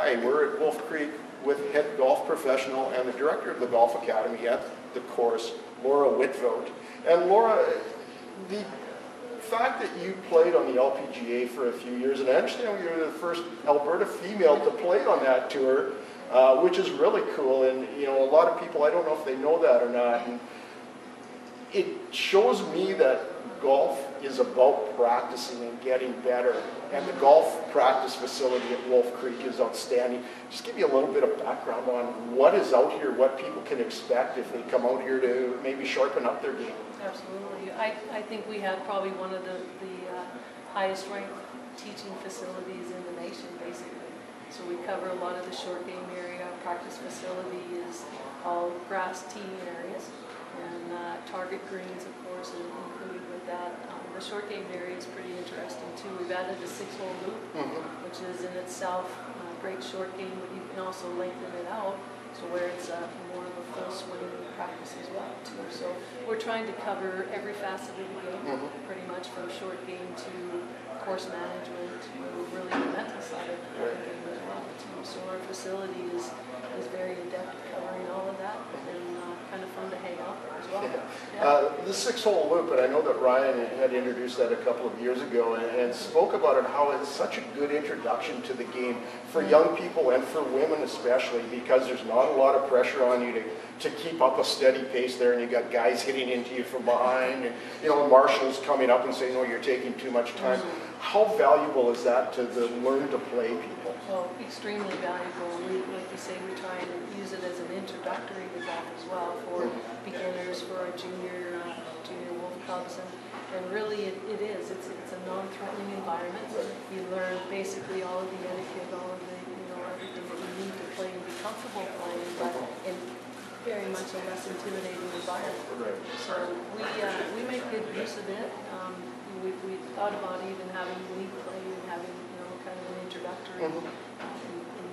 Hi, we're at Wolf Creek with head golf professional and the director of the Golf Academy at the course, Laura Witvoet. And Laura, the fact that you played on the LPGA for a few years, and I understand you were the first Alberta female to play on that tour, which is really cool. And you know, a lot of people, I don't know if they know that or not, and it shows me that golf is about practicing and getting better. And the golf practice facility at Wolf Creek is outstanding. Just give you a little bit of background on what is out here, what people can expect if they come out here to maybe sharpen up their game. Absolutely. I think we have probably one of the highest ranked teaching facilities in the nation, basically. So we cover a lot of the short game area. Our practice facility is all grass teeing areas, and target greens, of course, is included with that. The short game area is pretty interesting too. We've added a 6-hole loop, which is in itself a great short game, but you can also lengthen it out, so where it's more of a full swing practice as well too. So we're trying to cover every facet of the game, pretty much from short game to course management to really the mental side of the game as well too. So our facility is very adept at covering all of that, and kind of fun to hang out there as well. The 6-hole loop, and I know that Ryan had introduced that a couple of years ago and spoke about it, how it's such a good introduction to the game for young people and for women especially, because there's not a lot of pressure on you to keep up a steady pace there, and you got guys hitting into you from behind, and you know, marshals coming up and saying, oh, you're taking too much time. How valuable is that to the learn to play people? Well, extremely valuable. Like you say, we try and use it as an introductory to golf as well for beginners, for our junior Wolf Cubs, and really it is. It's a non-threatening environment. You learn basically all of the etiquette, all of the everything that you need to play and be comfortable playing, but in very much a less intimidating environment. So we make good use of it. We thought about even having league play and having kind of an introductory and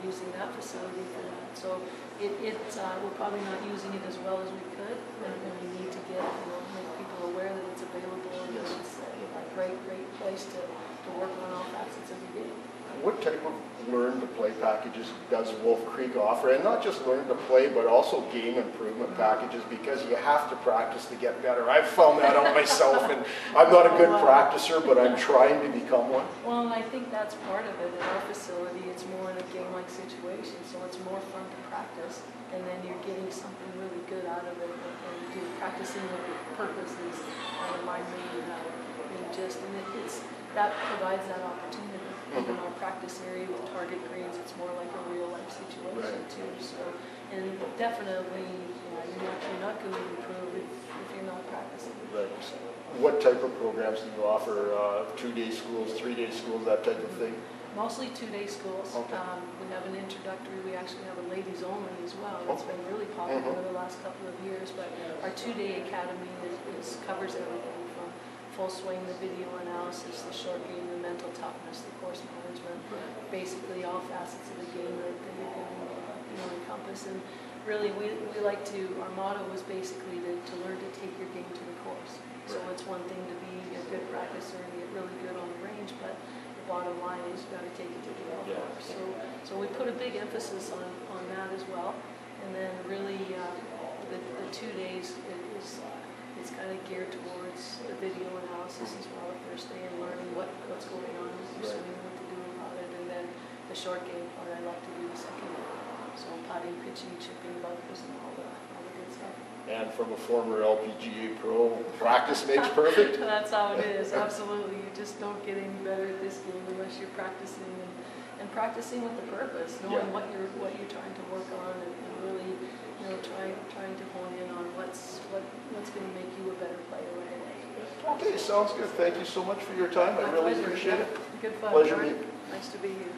using that facility for that. So we're probably not using it as well as we could, and we need to make people aware that it's available and that it's a great place to work on all facets of the game. What type of learn to play packages does Wolf Creek offer? And not just learn to play, but also game improvement packages, because you have to practice to get better. I've found that out myself, and I'm not a good practicer, but I'm trying to become one. Well, and I think that's part of it. In our facility, it's more in a game-like situation, so it's more fun to practice, and then you're getting something really good out of it, and you're practicing with your purposes out of mind, that provides that opportunity. In our practice area with target greens, it's more like a real-life situation too. So, and definitely, you're not going to improve if you're not practicing. Right. What type of programs do you offer? 2-day schools, 3-day schools, that type of thing? Mostly 2-day schools. Okay. We have an introductory. We actually have a ladies only as well. It's been really popular over the last couple of years. But our 2-day academy covers everything from full swing, the video analysis, the short game, the mental toughness, the course management, basically all facets of the game that you can encompass. And really, we like to, our motto was basically to learn to take your game to the course. So it's one thing to be a good practicer and get really good on the range, but the bottom line is you've got to take it to the golf course. So we put a big emphasis on that as well. And then really, the 2 days is kind of geared towards the video analysis as well the first day, and learning what's going on with your swing, what to do about it, and then the short game part I love to do the second day. So putting, pitching, chipping, bunkers, and all the good stuff. And from a former LPGA pro, practice makes perfect? That's how it is, absolutely. You just don't get any better at this game unless you're practicing and practicing with the purpose, knowing what you're trying to work on, and really trying to hone in on what's going to make you a better player right away. Okay, sounds good. Thank you so much for your time. I really appreciate it. Good fun. Pleasure meeting. Nice to be here.